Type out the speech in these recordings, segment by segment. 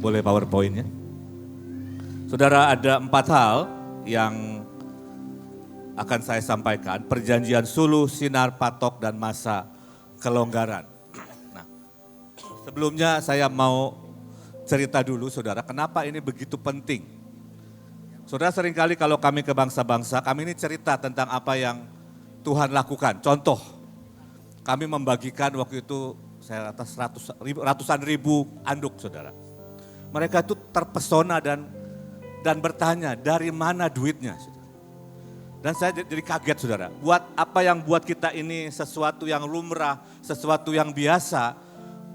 Boleh PowerPoint-nya? Saudara, ada 4 hal yang akan saya sampaikan. Perjanjian suluh, sinar patok, dan masa kelonggaran. Nah, sebelumnya saya mau cerita dulu saudara, kenapa ini begitu penting. Saudara, seringkali kalau kami ke bangsa-bangsa, kami ini cerita tentang apa yang Tuhan lakukan. Contoh, kami membagikan waktu itu saya atas ratusan ribu anduk saudara. Mereka itu terpesona dan bertanya dari mana duitnya. Saudara. Dan saya jadi kaget saudara, buat apa yang buat kita ini sesuatu yang lumrah, sesuatu yang biasa,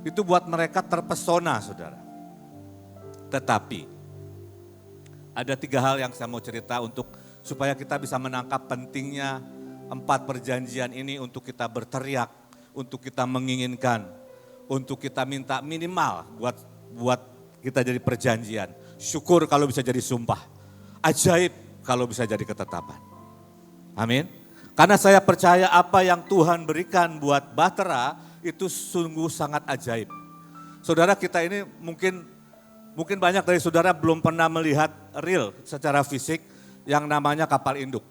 itu buat mereka terpesona saudara. Tetapi ada 3 hal yang saya mau cerita untuk supaya kita bisa menangkap pentingnya 4 perjanjian ini untuk kita berteriak, untuk kita menginginkan, untuk kita minta minimal buat kita jadi perjanjian. Syukur kalau bisa jadi sumpah. Ajaib kalau bisa jadi ketetapan. Amin. Karena saya percaya apa yang Tuhan berikan buat Bahtera itu sungguh sangat ajaib. Saudara, kita ini mungkin banyak dari saudara belum pernah melihat real secara fisik yang namanya kapal induk.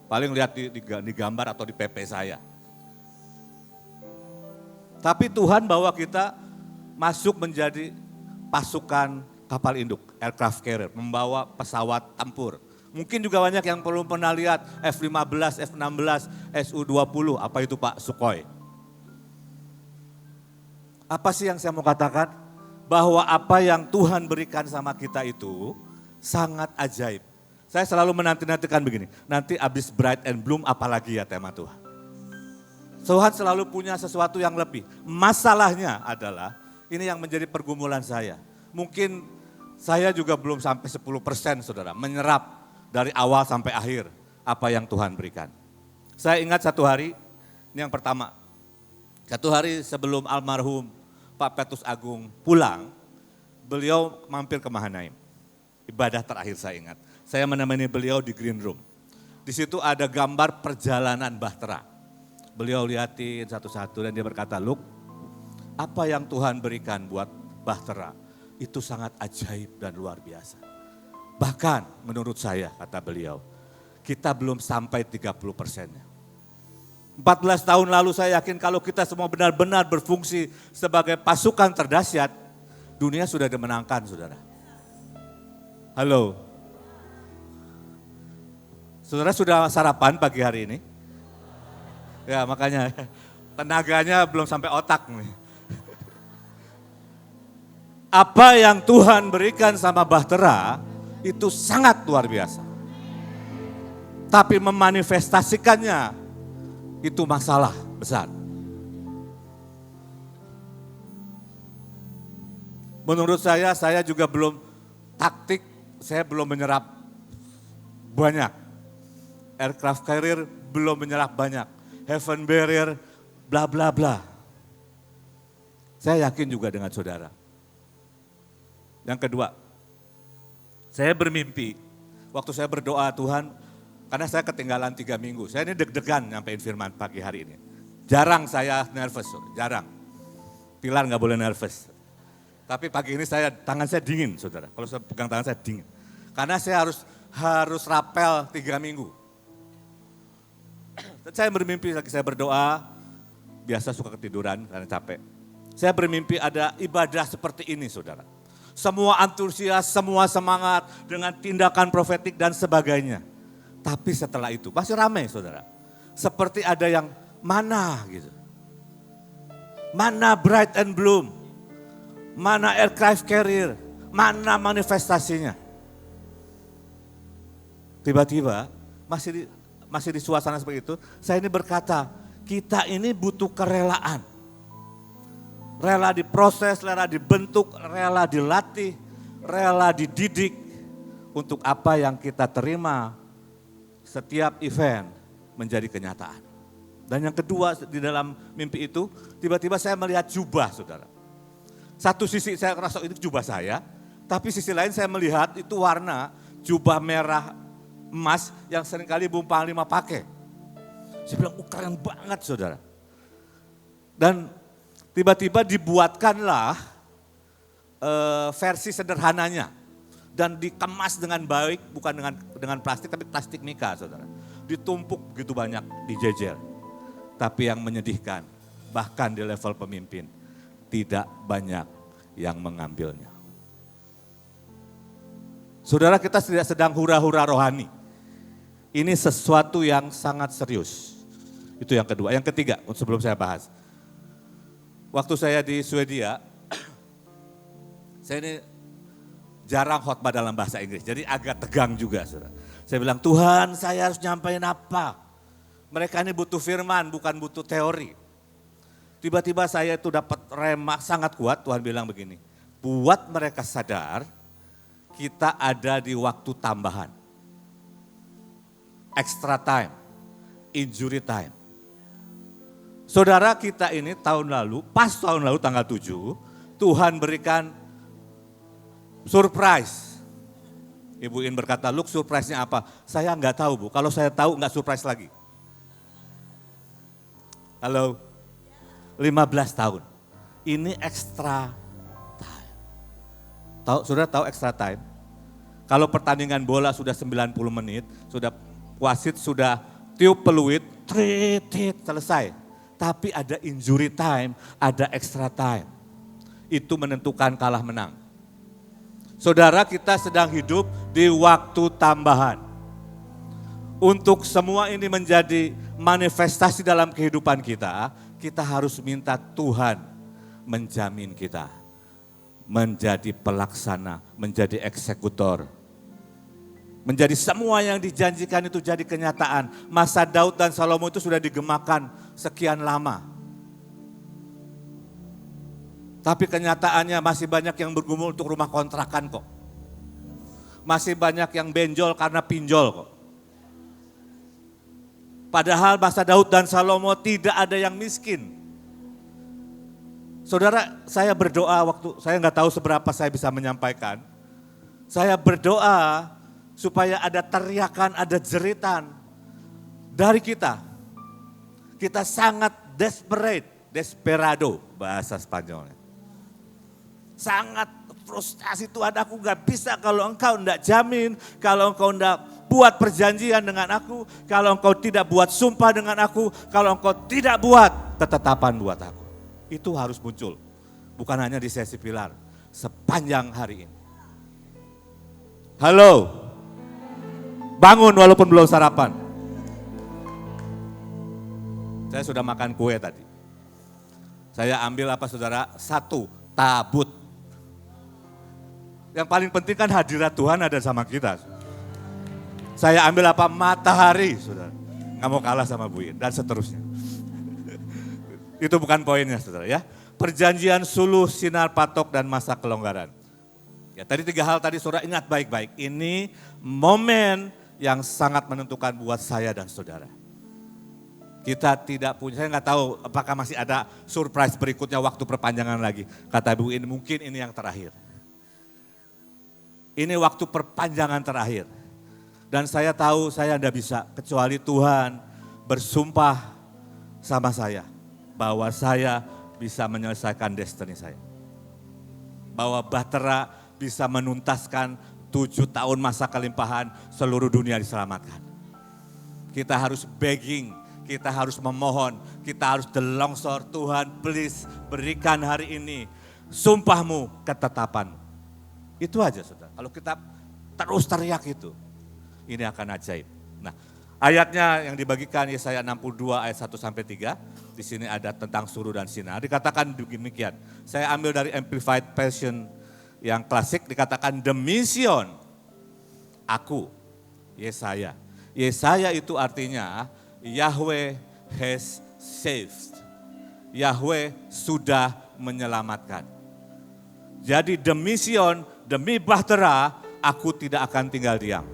Paling lihat di gambar atau di PP saya. Tapi Tuhan bawa kita masuk menjadi pasukan kapal induk, aircraft carrier, membawa pesawat tempur. Mungkin juga banyak yang belum pernah lihat F-15, F-16, Su-20, apa itu Pak? Sukhoi. Apa sih yang saya mau katakan? Bahwa apa yang Tuhan berikan sama kita itu sangat ajaib. Saya selalu menanti-nantikan begini, nanti abis Bright and Bloom apalagi ya tema Tuhan. Tuhan selalu punya sesuatu yang lebih. Masalahnya adalah, ini yang menjadi pergumulan saya. Mungkin saya juga belum sampai 10% saudara, menyerap dari awal sampai akhir apa yang Tuhan berikan. Saya ingat satu hari, ini yang pertama. Satu hari sebelum almarhum Pak Petrus Agung pulang, beliau mampir ke Mahanaim. Ibadah terakhir saya ingat. Saya menemani beliau di green room. Di situ ada gambar perjalanan Bahtera. Beliau lihatin satu-satu dan dia berkata, "Look, apa yang Tuhan berikan buat Bahtera itu sangat ajaib dan luar biasa. Bahkan menurut saya," kata beliau, "kita belum sampai 30%-nya. 14 tahun lalu saya yakin kalau kita semua benar-benar berfungsi sebagai pasukan terdahsyat, dunia sudah dimenangkan saudara." Halo. Saudara sudah sarapan pagi hari ini? Ya makanya tenaganya belum sampai otak nih. Apa yang Tuhan berikan sama Bahtera itu sangat luar biasa. Tapi memanifestasikannya itu masalah besar. Menurut saya juga belum taktik, saya belum menyerap banyak. Aircraft carrier belum menyerap banyak. Heaven barrier, bla bla bla. Saya yakin juga dengan saudara. Yang kedua, saya bermimpi, waktu saya berdoa Tuhan, karena saya ketinggalan 3 minggu. Saya ini deg-degan nyampein firman pagi hari ini. Jarang saya nervous, jarang. Pilar gak boleh nervous. Tapi pagi ini tangan saya dingin saudara. Kalau saya pegang tangan saya dingin. Karena saya harus rapel 3 minggu. Saya bermimpi lagi saya berdoa, biasa suka ketiduran karena capek. Saya bermimpi ada ibadah seperti ini saudara. Semua antusias, semua semangat dengan tindakan profetik dan sebagainya. Tapi setelah itu masih ramai saudara. Seperti ada yang mana gitu. Mana Bright and Bloom. Mana aircraft carrier. Mana manifestasinya. Tiba-tiba masih di suasana seperti itu, saya ini berkata, kita ini butuh kerelaan. Rela diproses, rela dibentuk, rela dilatih, rela dididik untuk apa yang kita terima setiap event menjadi kenyataan. Dan yang kedua di dalam mimpi itu, tiba-tiba saya melihat jubah saudara. Satu sisi saya rasa itu jubah saya, tapi sisi lain saya melihat itu warna jubah merah emas yang seringkali Bung Panglima pakai. Saya bilang, keren banget saudara. Dan tiba-tiba dibuatkanlah versi sederhananya dan dikemas dengan baik, bukan dengan plastik tapi plastik mika, saudara. Ditumpuk begitu banyak, dijejer. Tapi yang menyedihkan, bahkan di level pemimpin, tidak banyak yang mengambilnya. Saudara, kita tidak sedang hura-hura rohani. Ini sesuatu yang sangat serius. Itu yang kedua. Yang ketiga, sebelum saya bahas. Waktu saya di Swedia, saya ini jarang khotbah dalam bahasa Inggris, jadi agak tegang juga. Saudara. Saya bilang, Tuhan, saya harus nyampaikan apa? Mereka ini butuh firman, bukan butuh teori. Tiba-tiba saya itu dapat rema sangat kuat, Tuhan bilang begini, buat mereka sadar kita ada di waktu tambahan. Extra time, injury time. Saudara, kita ini tahun lalu, pas tahun lalu tanggal 7, Tuhan berikan surprise. Ibu In berkata, Luk, surprise-nya apa? Saya enggak tahu, Bu. Kalau saya tahu enggak surprise lagi. Halo? 15 tahun. Ini extra time. Saudara tahu extra time? Kalau pertandingan bola sudah 90 menit, sudah wasit sudah tiup peluit, trit, selesai. Tapi ada injury time, ada extra time. Itu menentukan kalah menang. Saudara, kita sedang hidup di waktu tambahan. Untuk semua ini menjadi manifestasi dalam kehidupan kita, kita harus minta Tuhan menjamin kita. Menjadi pelaksana, menjadi eksekutor. Menjadi semua yang dijanjikan itu jadi kenyataan. Masa Daud dan Salomo itu sudah digemakan sekian lama. Tapi kenyataannya masih banyak yang bergumul untuk rumah kontrakan kok. Masih banyak yang benjol karena pinjol kok. Padahal masa Daud dan Salomo tidak ada yang miskin. Saudara, saya berdoa waktu, saya nggak tahu seberapa saya bisa menyampaikan. Saya berdoa supaya ada teriakan, ada jeritan dari kita. Kita sangat desperado bahasa Spanyolnya. Sangat frustasi, Tuhan, aku gak bisa kalau engkau tidak jamin, kalau engkau tidak buat perjanjian dengan aku, kalau engkau tidak buat sumpah dengan aku, kalau engkau tidak buat ketetapan buat aku. Itu harus muncul, bukan hanya di sesi pilar, sepanjang hari ini. Halo, bangun walaupun belum sarapan. Saya sudah makan kue tadi. Saya ambil apa saudara? 1 tabut. Yang paling penting kan hadirat Tuhan ada sama kita. Saya ambil apa? Matahari, saudara. Nggak mau kalah sama Bu In, dan seterusnya. Itu bukan poinnya, saudara ya. Perjanjian suluh, sinar patok, dan masa kelonggaran. Ya, tadi 3 hal tadi saudara ingat baik-baik. Ini momen yang sangat menentukan buat saya dan saudara. Kita tidak punya, saya nggak tahu apakah masih ada surprise berikutnya waktu perpanjangan lagi. Kata Bu In, mungkin ini yang terakhir. Ini waktu perpanjangan terakhir. Dan saya tahu saya tidak bisa kecuali Tuhan bersumpah sama saya. Bahwa saya bisa menyelesaikan destiny saya. Bahwa Bahtera bisa menuntaskan 7 tahun masa kelimpahan, seluruh dunia diselamatkan. Kita harus begging, kita harus memohon, kita harus delongsor, Tuhan please berikan hari ini sumpahmu, ketetapanmu. Itu aja saudara, kalau kita terus teriak itu, ini akan ajaib. Nah, ayatnya yang dibagikan Yesaya 62 ayat 1-3, di sini ada tentang suruh dan sinar. Dikatakan demikian, saya ambil dari Amplified Passion yang klasik, dikatakan the mission, aku, Yesaya. Yesaya itu artinya Yahweh has saved. Yahweh sudah menyelamatkan. Jadi the mission, demi Bahtera, aku tidak akan tinggal diam.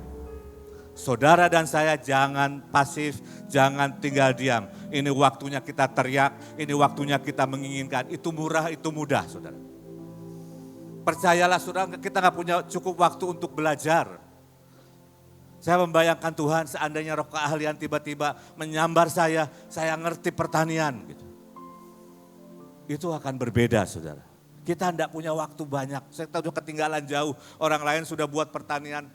Saudara dan saya jangan pasif, jangan tinggal diam. Ini waktunya kita teriak, ini waktunya kita menginginkan. Itu murah, itu mudah saudara. Percayalah saudara, kita gak punya cukup waktu untuk belajar. Saya membayangkan Tuhan seandainya roh keahlian tiba-tiba menyambar saya ngerti pertanian. Gitu. Itu akan berbeda saudara. Kita tidak punya waktu banyak. Saya tahu sudah ketinggalan jauh. Orang lain sudah buat pertanian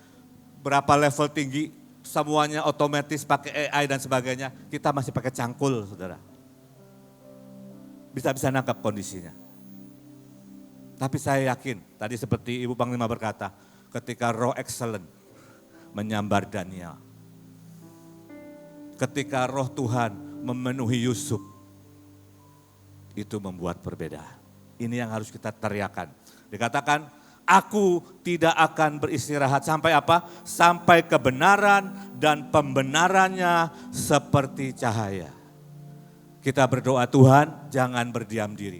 berapa level tinggi. Semuanya otomatis pakai AI dan sebagainya. Kita masih pakai cangkul, saudara. Bisa-bisa nangkap kondisinya. Tapi saya yakin, tadi seperti Ibu Panglima berkata, ketika roh excellent menyambar Daniel. Ketika roh Tuhan memenuhi Yusuf, itu membuat perbedaan. Ini yang harus kita teriakan. Dikatakan, aku tidak akan beristirahat sampai apa? Sampai kebenaran dan pembenarannya seperti cahaya. Kita berdoa, Tuhan jangan berdiam diri.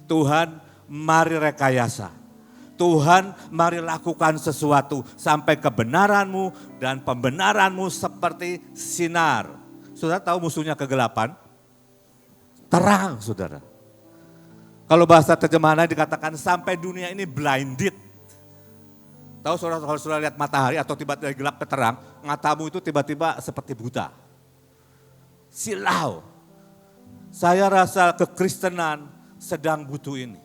Tuhan mari rekayasa. Tuhan mari lakukan sesuatu sampai kebenaranmu dan pembenaranmu seperti sinar. Saudara tahu musuhnya kegelapan? Terang, saudara. Kalau bahasa terjemahannya dikatakan sampai dunia ini blinded. Tahu saudara, kalau saudara lihat matahari atau tiba-tiba gelap ke terang, matamu itu tiba-tiba seperti buta. Silau. Saya rasa kekristenan sedang butuh ini.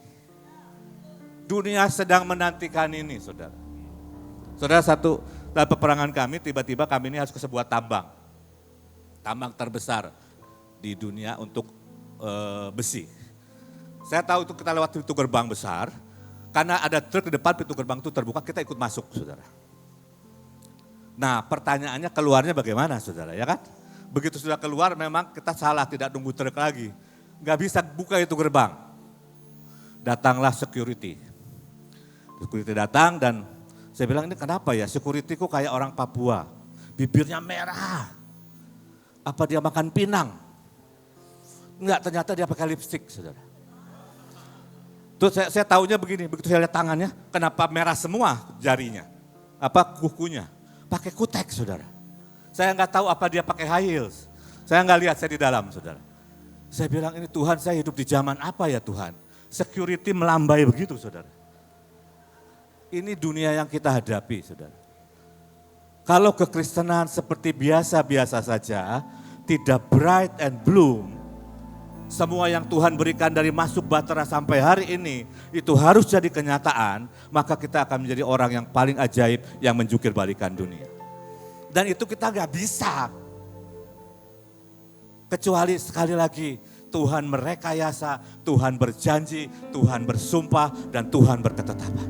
Dunia sedang menantikan ini, saudara. Saudara, dalam peperangan kami, tiba-tiba kami ini harus ke sebuah tambang. Tambang terbesar di dunia untuk besi. Saya tahu itu kita lewat pintu gerbang besar, karena ada truk di depan pintu gerbang itu terbuka, kita ikut masuk, saudara. Nah, pertanyaannya keluarnya bagaimana, saudara, ya kan? Begitu sudah keluar memang kita salah, tidak nunggu truk lagi. Nggak bisa buka itu gerbang. Datanglah security. Security datang dan saya bilang, ini kenapa ya, security kok kayak orang Papua. Bibirnya merah. Apa dia makan pinang? Enggak, ternyata dia pakai lipstik, saudara. Terus saya tahunya begini, begitu saya lihat tangannya, kenapa merah semua jarinya, kukunya, pakai kutek, saudara. Saya nggak tahu apa dia pakai high heels, saya nggak lihat, saya di dalam, saudara. Saya bilang, ini Tuhan, saya hidup di zaman apa ya Tuhan? Security melambai begitu, saudara. Ini dunia yang kita hadapi, saudara. Kalau kekristenan seperti biasa-biasa saja, tidak bright and bloom, semua yang Tuhan berikan dari masuk Bahtera sampai hari ini, itu harus jadi kenyataan, maka kita akan menjadi orang yang paling ajaib yang menjungkir balikan dunia. Dan itu kita gak bisa. Kecuali sekali lagi, Tuhan merekayasa, Tuhan berjanji, Tuhan bersumpah, dan Tuhan berketetapan.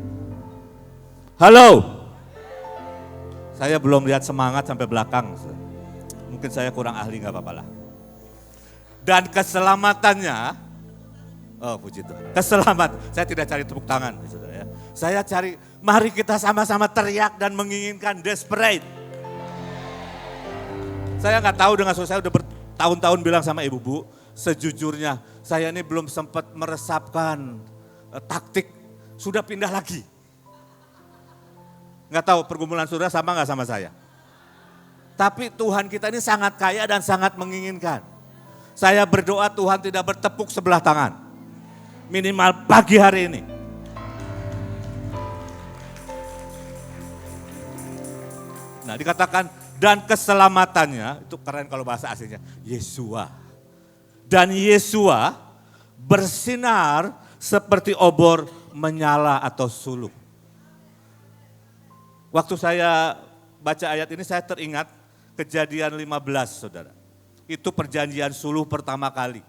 Halo, saya belum lihat semangat sampai belakang. Mungkin saya kurang ahli, gak apa-apa lah. Dan keselamatannya, oh puji Tuhan, keselamat. Saya tidak cari tepuk tangan, saudara ya. Saya cari, mari kita sama-sama teriak dan menginginkan desperate. Saya nggak tahu dengan saya udah bertahun-tahun bilang sama ibu bu, sejujurnya saya ini belum sempat meresapkan taktik, sudah pindah lagi. Nggak tahu pergumulan saudara sama nggak sama saya. Tapi Tuhan kita ini sangat kaya dan sangat menginginkan. Saya berdoa Tuhan tidak bertepuk sebelah tangan. Minimal pagi hari ini. Nah dikatakan dan keselamatannya, itu keren kalau bahasa aslinya, Yesua. Dan Yesua bersinar seperti obor menyala atau suluk. Waktu saya baca ayat ini saya teringat Kejadian 15, saudara. Itu perjanjian suluh pertama kali.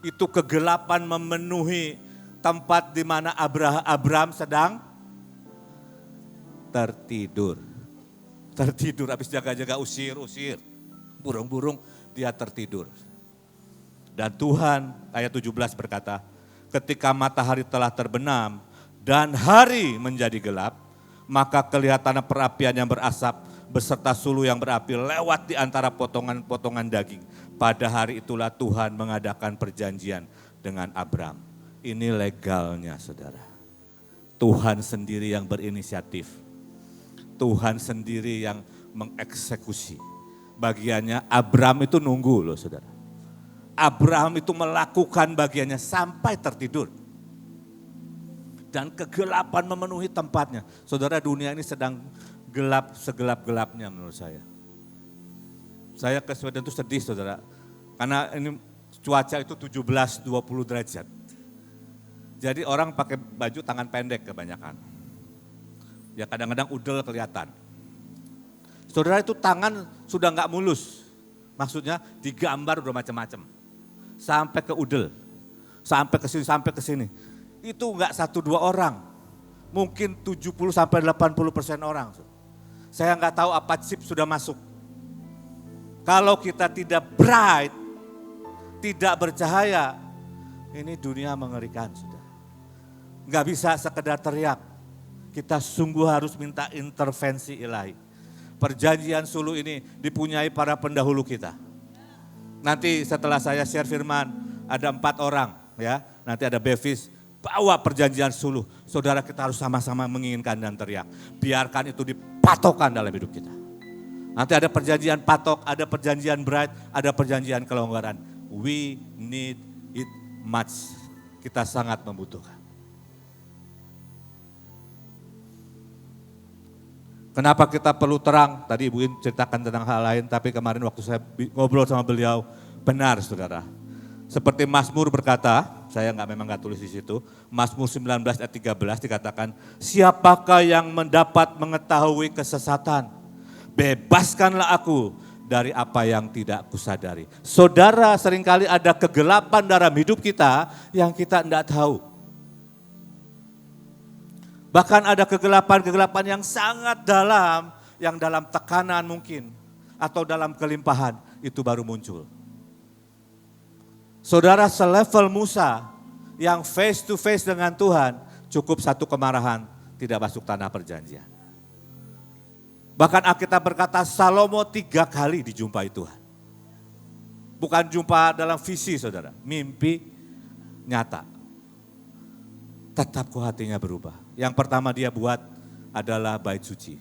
Itu kegelapan memenuhi tempat di mana Abraham sedang tertidur. Tertidur, habis jaga-jaga usir. Burung-burung dia tertidur. Dan Tuhan, ayat 17 berkata, ketika matahari telah terbenam dan hari menjadi gelap, maka kelihatan perapian yang berasap beserta suluh yang berapi lewat di antara potongan-potongan daging. Pada hari itulah Tuhan mengadakan perjanjian dengan Abram. Ini legalnya, saudara. Tuhan sendiri yang berinisiatif. Tuhan sendiri yang mengeksekusi. Bagiannya Abram itu nunggu loh, saudara. Abraham itu melakukan bagiannya sampai tertidur. Dan kegelapan memenuhi tempatnya. Saudara, dunia ini sedang gelap segelap-gelapnya menurut saya. Saya ke Sweden itu sedih, saudara. Karena ini cuaca itu 17-20 derajat. Jadi orang pakai baju tangan pendek kebanyakan. Ya kadang-kadang udel kelihatan. Saudara itu tangan sudah nggak mulus. Maksudnya digambar udah macam-macam. Sampai ke udel. Sampai ke sini. Itu nggak 1-2 orang. Mungkin 70-80% orang. Saya nggak tahu apa chip sudah masuk. Kalau kita tidak bright, tidak bercahaya, ini dunia mengerikan sudah. Nggak bisa sekedar teriak. Kita sungguh harus minta intervensi ilahi. Perjanjian suluh ini dipunyai para pendahulu kita. Nanti setelah saya share firman, ada 4 orang ya. Nanti ada Bevis, bawa perjanjian suluh. Saudara, kita harus sama-sama menginginkan dan teriak. Biarkan itu dipatokkan dalam hidup kita. Nanti ada perjanjian patok, ada perjanjian bright, ada perjanjian kelonggaran. We need it much. Kita sangat membutuhkan. Kenapa kita perlu terang? Tadi Ibu In ceritakan tentang hal lain, tapi kemarin waktu saya ngobrol sama beliau, benar saudara. Seperti Mazmur berkata, saya memang nggak tulis di situ, Mazmur 19 ayat 13 dikatakan, siapakah yang mendapat mengetahui kesesatan? Bebaskanlah aku dari apa yang tidak kusadari. Saudara, seringkali ada kegelapan dalam hidup kita yang kita tidak tahu. Bahkan ada kegelapan-kegelapan yang sangat dalam, yang dalam tekanan mungkin, atau dalam kelimpahan, itu baru muncul. Saudara, selevel Musa yang face to face dengan Tuhan, cukup satu kemarahan, tidak masuk tanah perjanjian. Bahkan Alkitab berkata Salomo 3 kali dijumpai Tuhan. Bukan jumpa dalam visi saudara, mimpi nyata. Tetap kok hatinya berubah. Yang pertama dia buat adalah bait suci.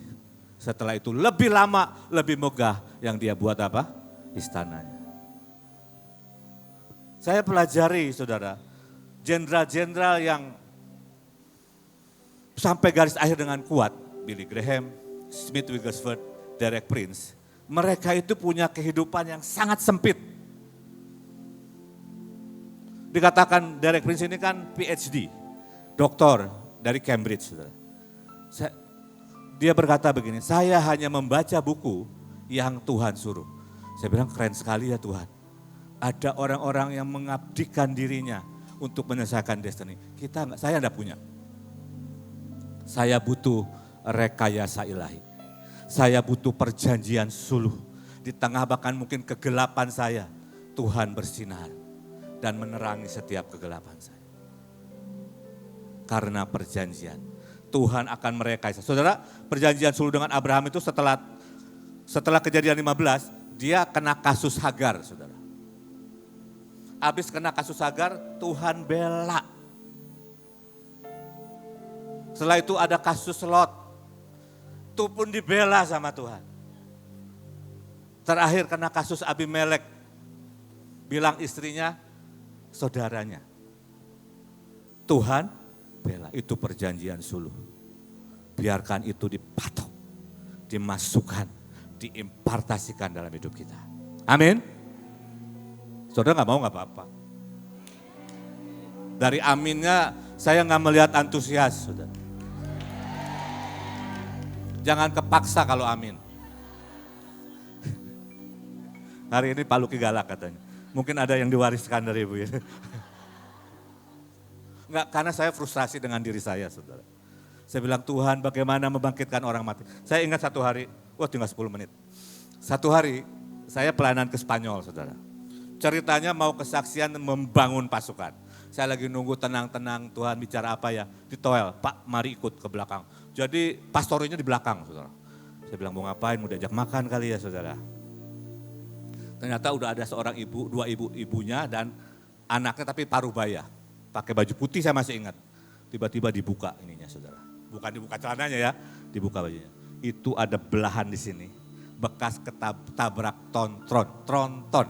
Setelah itu lebih lama, lebih megah yang dia buat apa? Istananya. Saya pelajari saudara, jenderal-jenderal yang sampai garis akhir dengan kuat, Billy Graham, Smith Wigglesworth, Derek Prince, mereka itu punya kehidupan yang sangat sempit. Dikatakan Derek Prince ini kan PhD, doktor dari Cambridge. Saudara. Dia berkata begini, saya hanya membaca buku yang Tuhan suruh. Saya bilang keren sekali ya Tuhan. Ada orang-orang yang mengabdikan dirinya untuk menyelesaikan destiny. Kita enggak, saya enggak punya. Saya butuh rekayasa ilahi. Saya butuh perjanjian suluh. Di tengah bahkan mungkin kegelapan saya, Tuhan bersinar dan menerangi setiap kegelapan saya. Karena perjanjian, Tuhan akan merekayasa. Saudara, perjanjian suluh dengan Abraham itu setelah kejadian 15, dia kena kasus Hagar, saudara. Habis kena kasus Hagar, Tuhan bela. Setelah itu ada kasus Lot, itu pun dibela sama Tuhan. Terakhir kena kasus Abimelek, bilang istrinya saudaranya. Tuhan bela, itu perjanjian suluh. Biarkan itu dipatok, dimasukkan, diimpartasikan dalam hidup kita. Amin. Saudara nggak mau nggak apa-apa. Dari aminnya saya nggak melihat antusias, saudara. Jangan kepaksa kalau amin. Hari ini Pak Luki galak katanya. Mungkin ada yang diwariskan dari Ibu ya. Enggak, karena saya frustrasi dengan diri saya, saudara. Saya bilang, Tuhan bagaimana membangkitkan orang mati. Saya ingat satu hari, tinggal 10 menit. Satu hari, saya pelayanan ke Spanyol, saudara. Ceritanya mau kesaksian membangun pasukan. Saya lagi nunggu tenang-tenang, Tuhan bicara apa ya? Ditoel, Pak mari ikut ke belakang. Jadi pastornya di belakang, saudara. Saya bilang, mau ngapain? Mau diajak makan kali ya, saudara. Ternyata udah ada seorang ibu, 2 ibunya dan anaknya tapi parubaya. Pakai baju putih saya masih ingat. Tiba-tiba dibuka ininya saudara. Bukan dibuka celananya ya, dibuka bajunya. Itu ada belahan di sini. Bekas ketabrak tronton.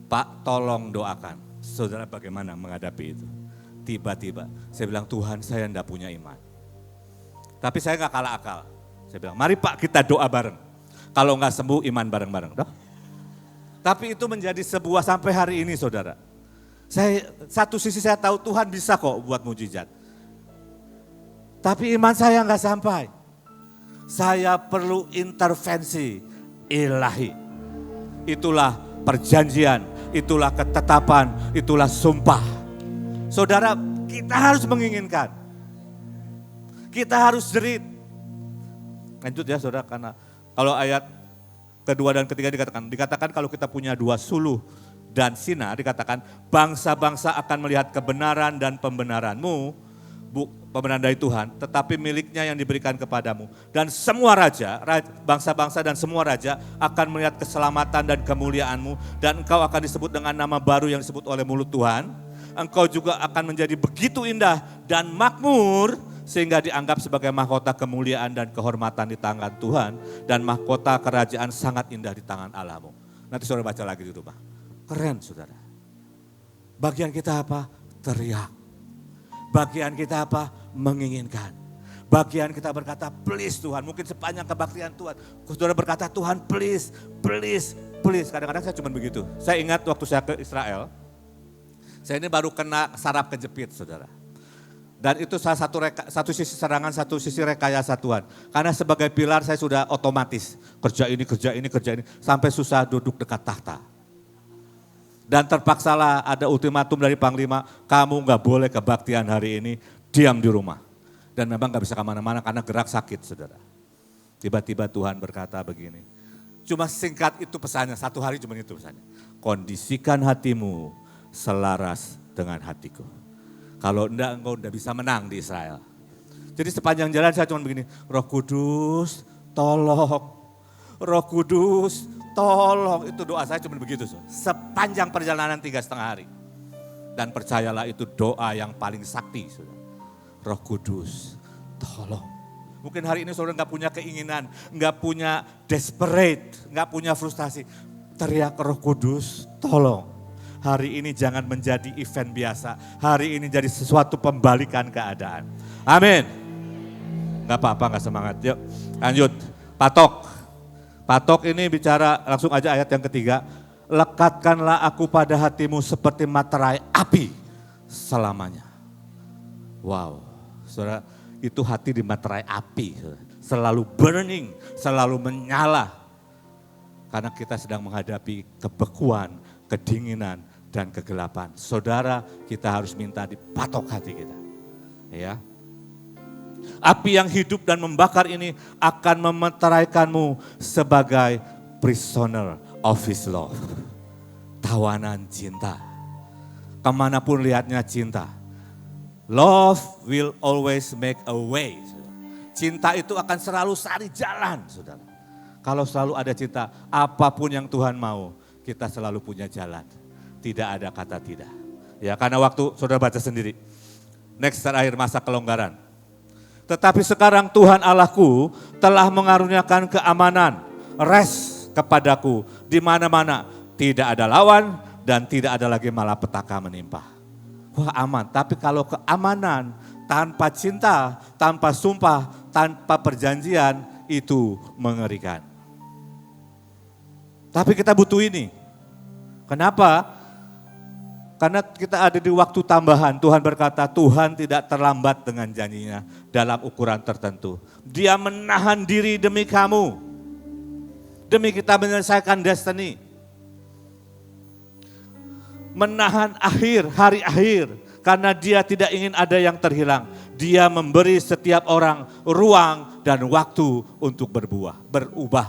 Pak tolong doakan. Saudara bagaimana menghadapi itu? Tiba-tiba saya bilang Tuhan saya enggak punya iman. Tapi saya enggak kalah akal. Saya bilang mari Pak kita doa bareng. Kalau enggak sembuh iman bareng-bareng. Tapi itu menjadi sebuah sampai hari ini saudara. Satu sisi saya tahu Tuhan bisa kok buat mujizat. Tapi iman saya nggak sampai. Saya perlu intervensi ilahi. Itulah perjanjian, itulah ketetapan, itulah sumpah. Saudara, kita harus menginginkan. Kita harus jerit. Lanjut ya saudara, karena kalau ayat kedua dan ketiga dikatakan kalau kita punya dua suluh dan sinar, dikatakan bangsa-bangsa akan melihat kebenaran dan pembenaranmu, pembenaran dari Tuhan, tetapi miliknya yang diberikan kepadamu. Dan semua raja, bangsa-bangsa dan semua raja akan melihat keselamatan dan kemuliaanmu, dan engkau akan disebut dengan nama baru yang disebut oleh mulut Tuhan. Engkau juga akan menjadi begitu indah dan makmur, sehingga dianggap sebagai mahkota kemuliaan dan kehormatan di tangan Tuhan, dan mahkota kerajaan sangat indah di tangan Allahmu. Nanti saudara baca lagi di rumah. Keren saudara. Bagian kita apa? Teriak. Bagian kita apa? Menginginkan. Bagian kita berkata, please Tuhan. Mungkin sepanjang kebaktian Tuhan, saudara berkata, Tuhan please, please, please. Kadang-kadang saya cuma begitu. Saya ingat waktu saya ke Israel, saya ini baru kena saraf kejepit saudara. Dan itu salah satu sisi serangan, satu sisi rekayasa Tuhan. Karena sebagai pilar saya sudah otomatis. Kerja ini, sampai susah duduk dekat tahta. Dan terpaksalah ada ultimatum dari Panglima, kamu gak boleh kebaktian hari ini, diam di rumah. Dan memang gak bisa kemana-mana karena gerak sakit saudara. Tiba-tiba Tuhan berkata begini, cuma singkat itu pesannya, satu hari cuma itu pesannya. Kondisikan hatimu selaras dengan hatiku. Kalau enggak, engkau udah bisa menang di Israel. Jadi sepanjang jalan saya cuma begini, Roh Kudus tolong, Roh Kudus tolong. Itu doa saya cuma begitu. Sepanjang perjalanan 3,5 hari. Dan percayalah itu doa yang paling sakti. Roh Kudus tolong. Mungkin hari ini saudara gak punya keinginan, gak punya desperate, gak punya frustasi. Teriak Roh Kudus tolong. Hari ini jangan menjadi event biasa. Hari ini jadi sesuatu pembalikan keadaan. Amin. Gak apa-apa, gak semangat. Yuk lanjut. Patok. Patok ini bicara langsung aja ayat yang ketiga. Lekatkanlah aku pada hatimu seperti materai api selamanya. Wow. Saudara, itu hati di materai api. Selalu burning, selalu menyala. Karena kita sedang menghadapi kebekuan, kedinginan, dan kegelapan. Saudara, kita harus minta dipatok hati kita. Ya. Api yang hidup dan membakar ini akan memeteraikanmu sebagai prisoner of his love. Tawanan cinta. Kemanapun lihatnya cinta. Love will always make a way. Cinta itu akan selalu cari jalan, saudara. Kalau selalu ada cinta, apapun yang Tuhan mau, kita selalu punya jalan. Tidak ada kata tidak. Ya, karena waktu saudara baca sendiri. Next terakhir masa kelonggaran. Tetapi sekarang Tuhan Allahku telah mengaruniakan keamanan, rest kepadaku di mana-mana. Tidak ada lawan dan tidak ada lagi malapetaka menimpa. Wah aman, tapi kalau keamanan tanpa cinta, tanpa sumpah, tanpa perjanjian itu mengerikan. Tapi kita butuh ini. Kenapa? Karena kita ada di waktu tambahan. Tuhan berkata Tuhan tidak terlambat dengan janjinya dalam ukuran tertentu. Dia menahan diri demi kamu. Demi kita menyelesaikan destiny. Menahan hari akhir. Karena dia tidak ingin ada yang terhilang. Dia memberi setiap orang ruang dan waktu untuk berubah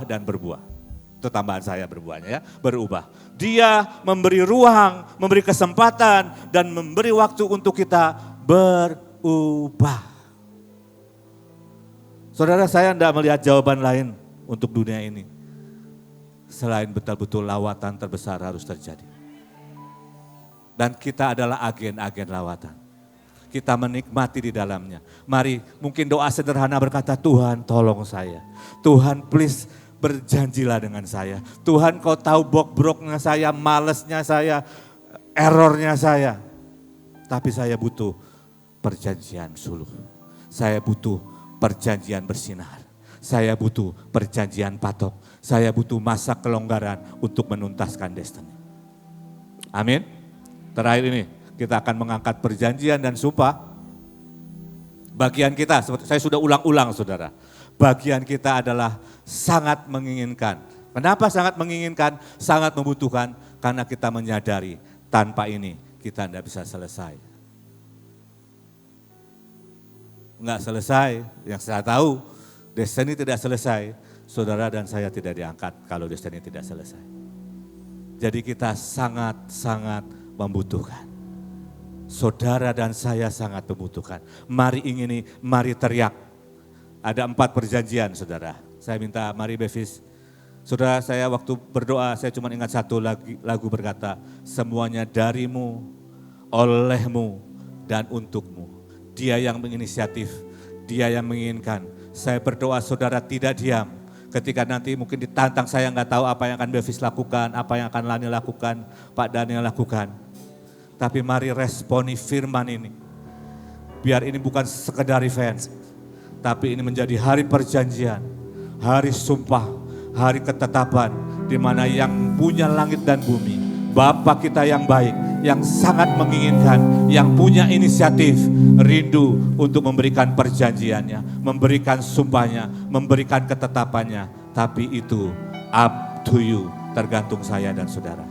dan berbuah. Itu tambahan saya berbuahnya ya, berubah. Dia memberi ruang, memberi kesempatan dan memberi waktu untuk kita berubah. Saudara, saya tidak melihat jawaban lain untuk dunia ini. Selain betul-betul lawatan terbesar harus terjadi. Dan kita adalah agen-agen lawatan. Kita menikmati di dalamnya. Mari mungkin doa sederhana berkata, Tuhan tolong saya. Tuhan please berjanjilah dengan saya. Tuhan kau tahu bok-broknya saya, malesnya saya, errornya saya. Tapi saya butuh perjanjian suluh. Saya butuh perjanjian bersinar. Saya butuh perjanjian patok. Saya butuh masa kelonggaran untuk menuntaskan destiny. Amin. Terakhir ini, kita akan mengangkat perjanjian dan sumpah. Bagian kita, saya sudah ulang-ulang saudara, bagian kita adalah sangat menginginkan. Kenapa sangat menginginkan, sangat membutuhkan? Karena kita menyadari tanpa ini kita tidak bisa selesai. Enggak selesai, yang saya tahu destiny tidak selesai, saudara dan saya tidak diangkat kalau destiny tidak selesai. Jadi kita sangat-sangat membutuhkan. Saudara dan saya sangat membutuhkan. Mari ingini, mari teriak. Ada 4 perjanjian saudara. Saya minta mari Bevis. Saudara saya waktu berdoa saya cuma ingat satu lagu berkata, semuanya darimu, olehmu dan untukmu. Dia yang menginisiatif, dia yang menginginkan. Saya berdoa saudara tidak diam. Ketika nanti mungkin ditantang saya nggak tahu apa yang akan Bevis lakukan, apa yang akan Lani lakukan, Pak Daniel lakukan. Tapi mari responi firman ini. Biar ini bukan sekedar event, tapi ini menjadi hari perjanjian, hari sumpah, hari ketetapan, di mana yang punya langit dan bumi, Bapa kita yang baik, yang sangat menginginkan, yang punya inisiatif, rindu untuk memberikan perjanjiannya, memberikan sumpahnya, memberikan ketetapannya. Tapi itu up to you, tergantung saya dan saudara.